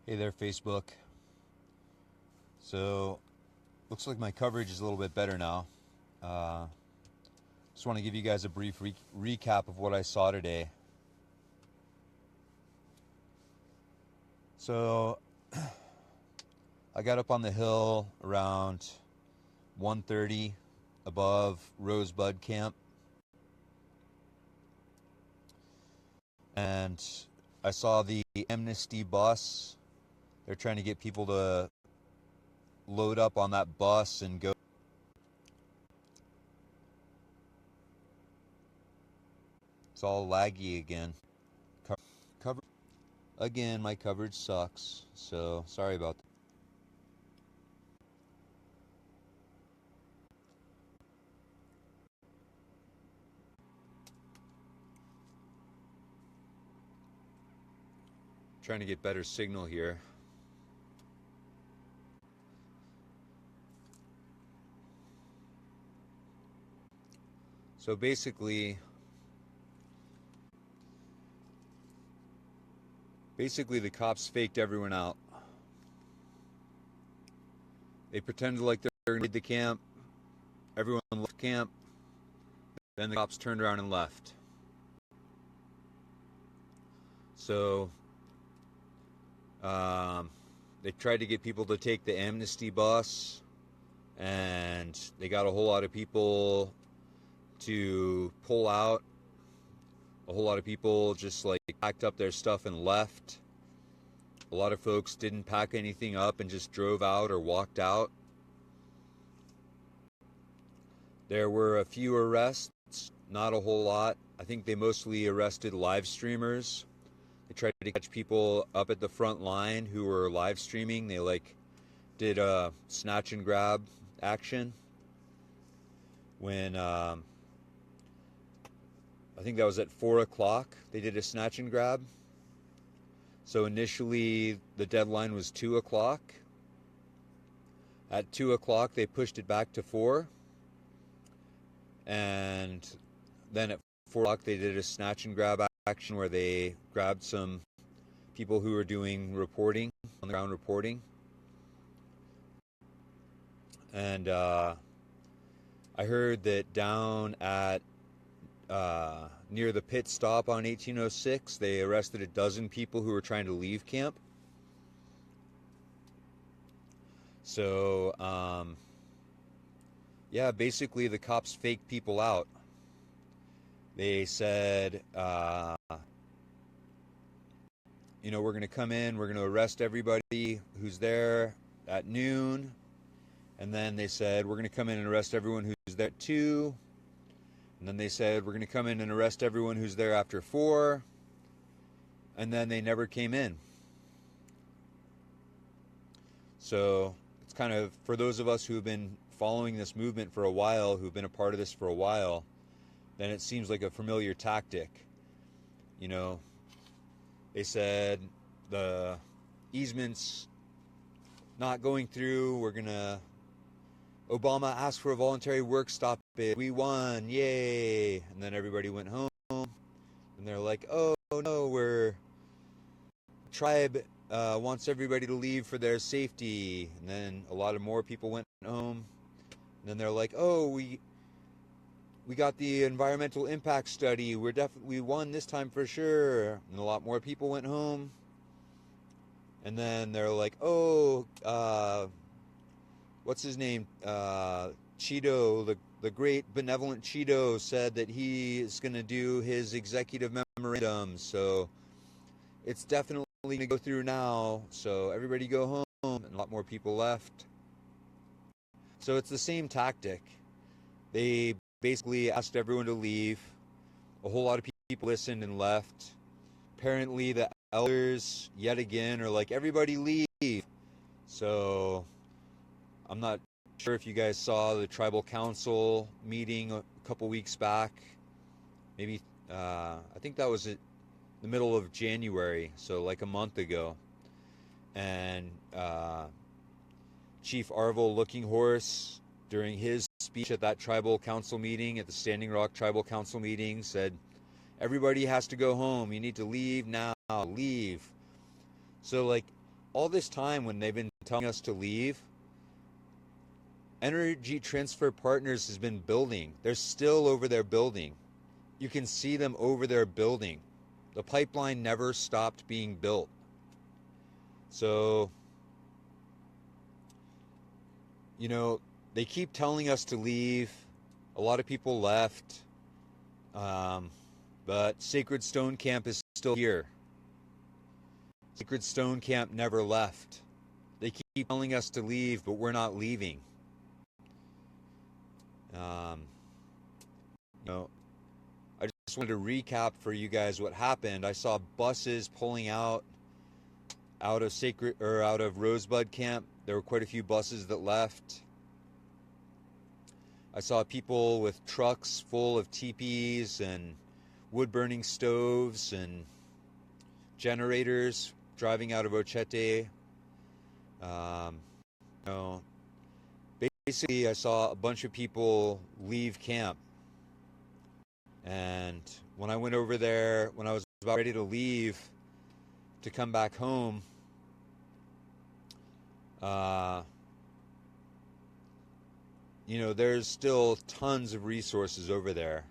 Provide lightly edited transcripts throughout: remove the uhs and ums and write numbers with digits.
Hey there, Facebook. So, looks like my coverage is a little bit better now. Just want to give you guys a brief recap of what I saw today. So, I got up on the hill around 1:30 above Rosebud Camp, and I saw the Amnesty bus. They're trying to get people to load up on that bus and go. It's all laggy again. Cover again, my coverage sucks, so sorry about that. Trying to get better signal here. So basically the cops faked everyone out. They pretended like they're in the camp. Everyone left camp. Then the cops turned around and left. So they tried to get people to take the Amnesty bus, and they got a whole lot of people to pull out. A whole lot of people just like packed up their stuff and left. A lot of folks didn't pack anything up and just drove out or walked out. There were a few arrests, not a whole lot. I think they mostly arrested live streamers. They tried to catch people up at the front line who were live streaming. They did a snatch and grab action when I think that was at 4 o'clock. They did a snatch and grab. So initially the deadline was 2 o'clock. At 2 o'clock they pushed it back to 4. And then at 4 o'clock they did a snatch and grab action where they grabbed some people who were doing reporting, on the ground reporting. And I heard that down at near the pit stop on 1806, they arrested a dozen people who were trying to leave camp. So, yeah, basically the cops faked people out. They said, we're going to come in, we're going to arrest everybody who's there at noon. And then they said, we're going to come in and arrest everyone who's there at 2. And then they said, we're going to come in and arrest everyone who's there after 4. And then they never came in. So it's kind of, for those of us who have been following this movement for a while, who've been a part of this for a while, then it seems like a familiar tactic. They said the easements not going through, Obama asked for a voluntary work stoppage. We won, yay! And then everybody went home, and they're like, "Oh no, tribe wants everybody to leave for their safety." And then a lot of more people went home. And then they're like, "Oh, we got the environmental impact study. We won this time for sure." And a lot more people went home. And then they're like, "Oh, what's his name? Cheeto, the great benevolent Cheeto said that he is going to do his executive memorandum. So it's definitely going to go through now. So everybody go home." And a lot more people left. So it's the same tactic. They basically asked everyone to leave. A whole lot of people listened and left. Apparently the elders, yet again, are like, "Everybody leave." So I'm not sure if you guys saw the tribal council meeting a couple weeks back. Maybe, I think that was at the middle of January, so like a month ago. And Chief Arvil Looking Horse, during his speech at that tribal council meeting, at the Standing Rock Tribal Council meeting, said, "Everybody has to go home. You need to leave now. Leave." So all this time when they've been telling us to leave, Energy Transfer Partners has been building. They're still over there building. You can see them over there building. The pipeline never stopped being built. So, you know, they keep telling us to leave. A lot of people left. But Sacred Stone Camp is still here. Sacred Stone Camp never left. They keep telling us to leave, but we're not leaving. You know, I just wanted to recap for you guys what happened. I saw buses pulling out of Rosebud Camp. There were quite a few buses that left. I saw people with trucks full of teepees and wood-burning stoves and generators driving out of Oceti. You know, basically, I saw a bunch of people leave camp. And when I went over there, when I was about ready to leave to come back home, you know, there's still tons of resources over there.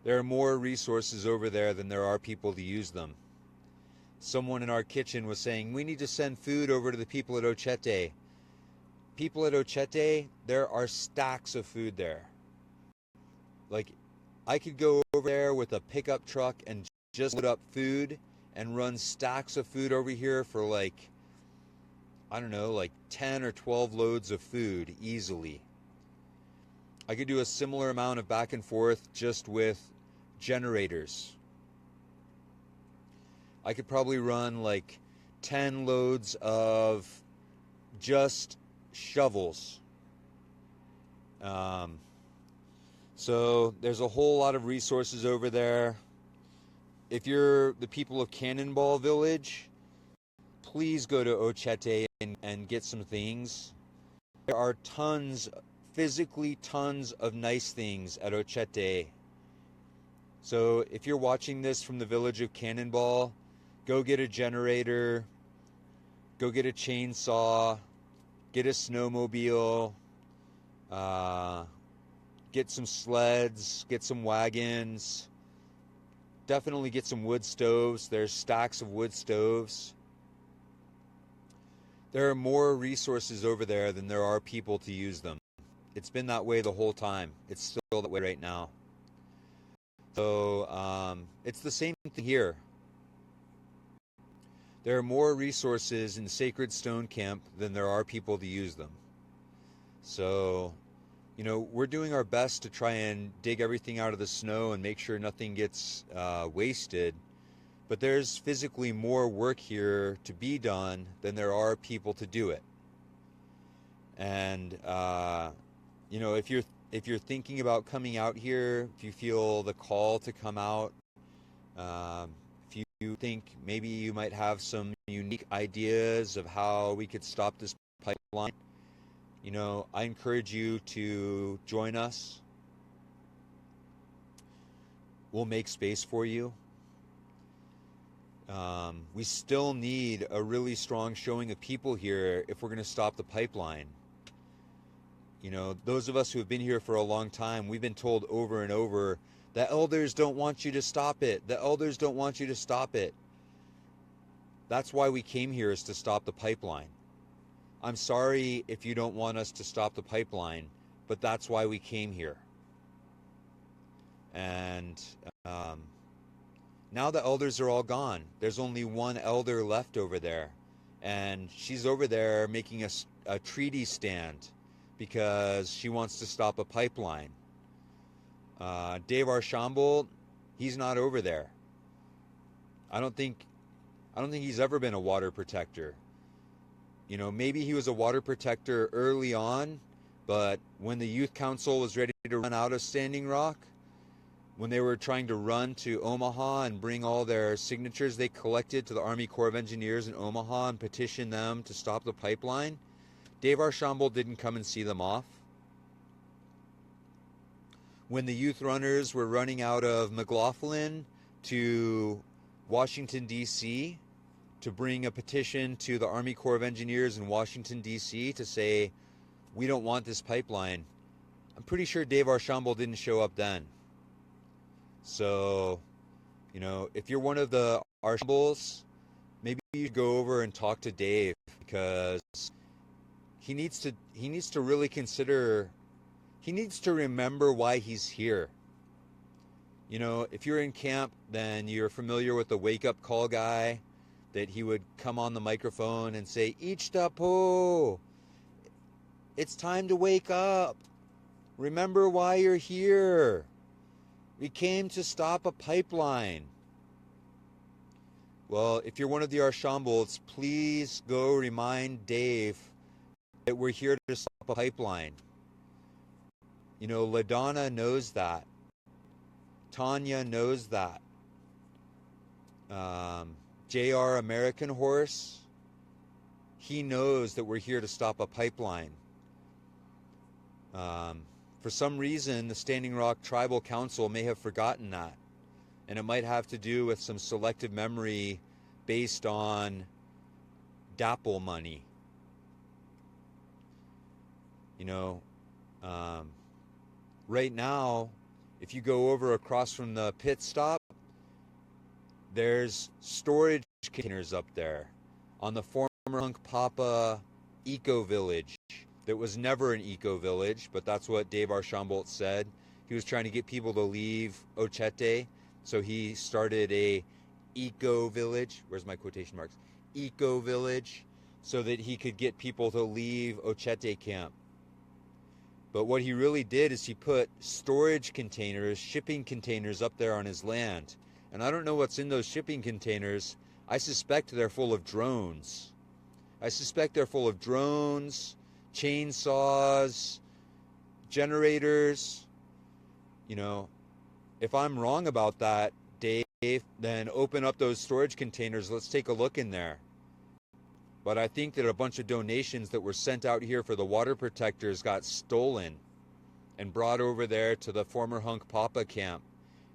There are more resources over there than there are people to use them. Someone in our kitchen was saying, we need to send food over to the people at Oceti. People at Oceti, there are stacks of food there. Like, I could go over there with a pickup truck and just load up food and run stacks of food over here for like, I don't know, like 10 or 12 loads of food easily. I could do a similar amount of back and forth just with generators. I could probably run like 10 loads of just shovels. So there's a whole lot of resources over there. If you're the people of Cannonball Village, please go to Oceti and get some things. There are physically tons of nice things at Oceti. So if you're watching this from the village of Cannonball, go get a generator, go get a chainsaw, get a snowmobile, get some sleds, get some wagons, definitely get some wood stoves. There's stacks of wood stoves. There are more resources over there than there are people to use them. It's been that way the whole time. It's still that way right now. So it's the same thing here. There are more resources in Sacred Stone Camp than there are people to use them. So, you know, we're doing our best to try and dig everything out of the snow and make sure nothing gets wasted. But there's physically more work here to be done than there are people to do it. And, you know, if you're thinking about coming out here, if you feel the call to come out, if you think maybe you might have some unique ideas of how we could stop this pipeline, you know, I encourage you to join us. We'll make space for you. We still need a really strong showing of people here if we're going to stop the pipeline. You know, those of us who have been here for a long time, we've been told over and over, the elders don't want you to stop it. The elders don't want you to stop it. That's why we came here, is to stop the pipeline. I'm sorry if you don't want us to stop the pipeline, but that's why we came here. And now the elders are all gone. There's only one elder left over there. And she's over there making a treaty stand because she wants to stop a pipeline. Dave Archambault, he's not over there. I don't think he's ever been a water protector. You know, maybe he was a water protector early on, but when the youth council was ready to run out of Standing Rock, when they were trying to run to Omaha and bring all their signatures they collected to the Army Corps of Engineers in Omaha and petition them to stop the pipeline, Dave Archambault didn't come and see them off. When the youth runners were running out of McLaughlin to Washington, D.C., to bring a petition to the Army Corps of Engineers in Washington, D.C. to say, we don't want this pipeline. I'm pretty sure Dave Archambault didn't show up then. So, you know, if you're one of the Archambaults, maybe you go over and talk to Dave, because he needs to really consider, he needs to remember why he's here. You know, if you're in camp, then you're familiar with the wake-up call guy, that he would come on the microphone and say, Ichtapo, it's time to wake up. Remember why you're here. We came to stop a pipeline. Well, if you're one of the Archambaults, please go remind Dave that we're here to stop a pipeline. You know, LaDonna knows that. Tanya knows that. JR American Horse, he knows that we're here to stop a pipeline. For some reason, the Standing Rock Tribal Council may have forgotten that. And it might have to do with some selective memory based on DAPL money. You know, right now, if you go over across from the pit stop, there's storage containers up there on the former Hunkpapa Eco Village. That was never an eco village, but that's what Dave Archambault said. He was trying to get people to leave Oceti, so he started a eco village. Where's my quotation marks? Eco village, so that he could get people to leave Oceti camp. But what he really did is he put storage containers, shipping containers up there on his land. And I don't know what's in those shipping containers. I suspect they're full of drones. Chainsaws, generators. You know, if I'm wrong about that, Dave, then open up those storage containers. Let's take a look in there. But I think that a bunch of donations that were sent out here for the water protectors got stolen and brought over there to the former Hunkpapa camp.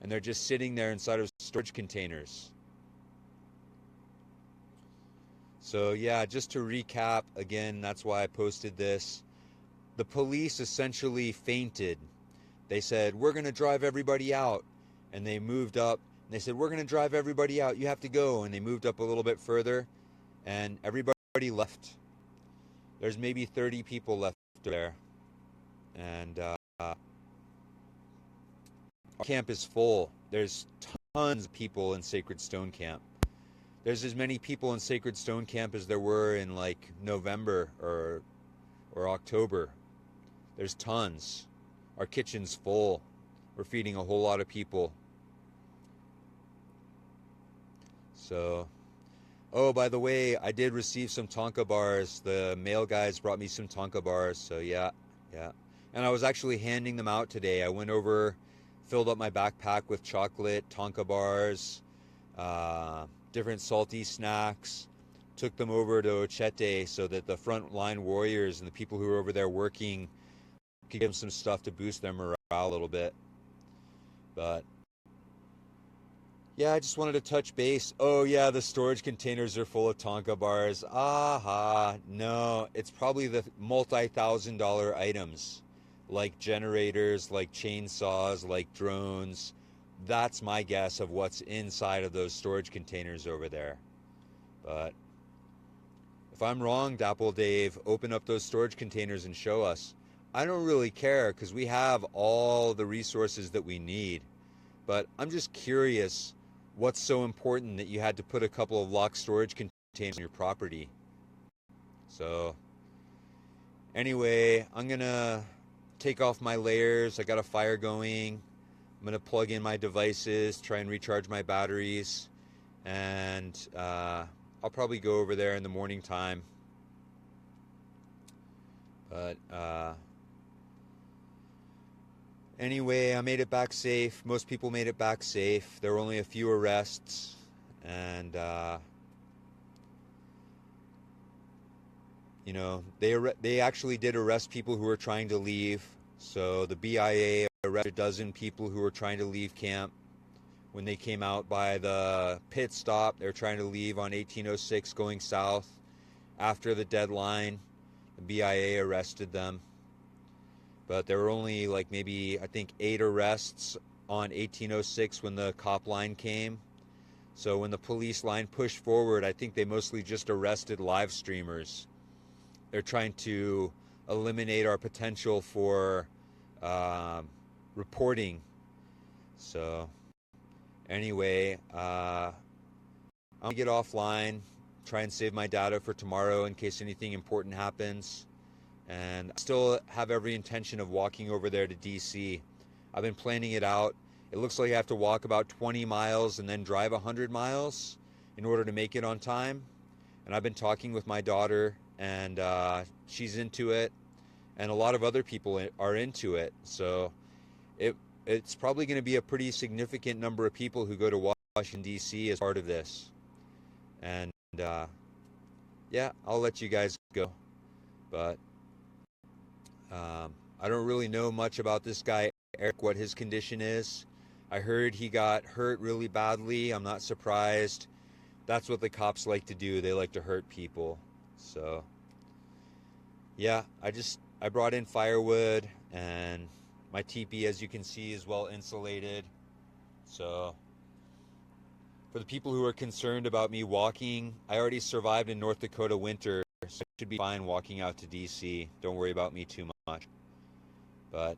And they're just sitting there inside of storage containers. So yeah, just to recap, again, that's why I posted this. The police essentially fainted. They said, we're going to drive everybody out. And they moved up. And they said, we're going to drive everybody out. You have to go. And they moved up a little bit further. And everybody left. There's maybe 30 people left there. And our camp is full. There's tons of people in Sacred Stone Camp. There's as many people in Sacred Stone Camp as there were in like November or October. There's tons. Our kitchen's full. We're feeding a whole lot of people. So, oh, by the way, I did receive some Tonka bars. The mail guys brought me some Tonka bars. So yeah. And I was actually handing them out today. I went over, filled up my backpack with chocolate, Tonka bars, different salty snacks, took them over to Oceti so that the frontline warriors and the people who are over there working could give them some stuff to boost their morale a little bit. But yeah, I just wanted to touch base. Oh yeah, the storage containers are full of Tonka bars. Aha, no, it's probably the multi-$1,000 items like generators, like chainsaws, like drones. That's my guess of what's inside of those storage containers over there. But if I'm wrong, Dapple Dave, open up those storage containers and show us. I don't really care because we have all the resources that we need. But I'm just curious what's so important that you had to put a couple of locked storage containers on your property. So anyway, I'm going to take off my layers. I got a fire going. I'm going to plug in my devices, try and recharge my batteries, and I'll probably go over there in the morning time. But anyway, I made it back safe. Most people made it back safe. There were only a few arrests, and you know, they actually did arrest people who were trying to leave. So the BIA arrested a dozen people who were trying to leave camp. when they came out by the pit stop. They're trying to leave on 1806 going south. After the deadline, the BIA arrested them. But there were only like maybe, I think, 8 arrests on 1806 when the cop line came. So when the police line pushed forward, I think they mostly just arrested live streamers. They're trying to eliminate our potential for reporting. So anyway, I'm gonna get offline, try and save my data for tomorrow in case anything important happens. And I still have every intention of walking over there to DC. I've been planning it out. It looks like I have to walk about 20 miles and then drive 100 miles in order to make it on time. And I've been talking with my daughter, and she's into it, and a lot of other people are into it. So it's probably going to be a pretty significant number of people who go to Washington, D.C. as part of this. And yeah, I'll let you guys go. But I don't really know much about this guy, Eric, what his condition is. I heard he got hurt really badly. I'm not surprised. That's what the cops like to do. They like to hurt people. So yeah, I brought in firewood, and my teepee, as you can see, is well insulated. So for the people who are concerned about me walking, I already survived in North Dakota winter, so I should be fine walking out to DC. Don't worry about me too much. But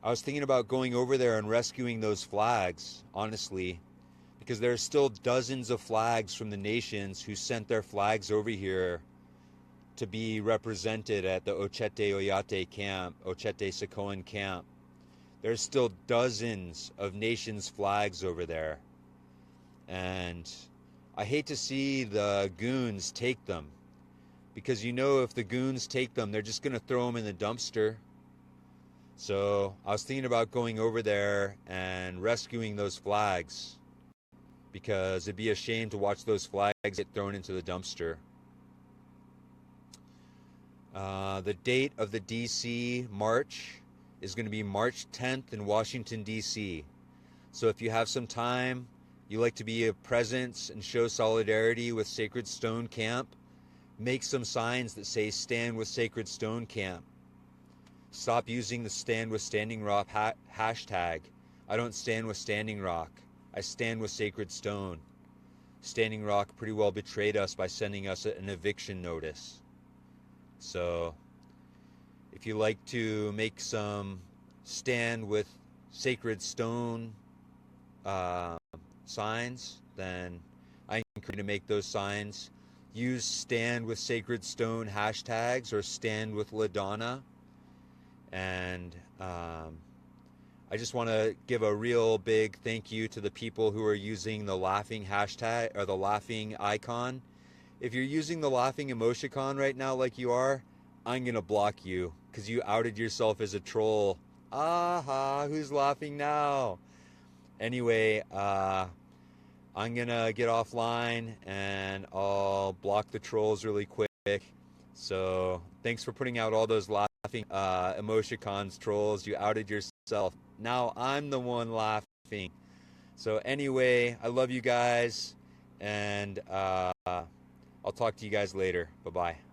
I was thinking about going over there and rescuing those flags, honestly, because there's still dozens of flags from the nations who sent their flags over here to be represented at the Oceti Oyate camp, Oceti Sakoan camp. There's still dozens of nations' flags over there. And I hate to see the goons take them, because you know if the goons take them, they're just going to throw them in the dumpster. So I was thinking about going over there and rescuing those flags, because it'd be a shame to watch those flags get thrown into the dumpster. The date of the DC March is going to be March 10th in Washington, D.C. So if you have some time, you like to be a presence and show solidarity with Sacred Stone Camp, make some signs that say Stand with Sacred Stone Camp. Stop using the Stand with Standing Rock hashtag. I don't stand with Standing Rock. I stand with Sacred Stone. Standing Rock pretty well betrayed us by sending us an eviction notice. So if you like to make some Stand with Sacred Stone signs, then I encourage you to make those signs. Use Stand with Sacred Stone hashtags or Stand with LaDonna. And I just want to give a real big thank you to the people who are using the laughing hashtag or the laughing icon. If you're using the laughing emoticon right now like you are, I'm going to block you because you outed yourself as a troll. Aha, who's laughing now? Anyway, I'm going to get offline and I'll block the trolls really quick. So thanks for putting out all those laughing emoticons, trolls. You outed yourself. Now I'm the one laughing. So anyway, I love you guys, and I'll talk to you guys later. Bye-bye.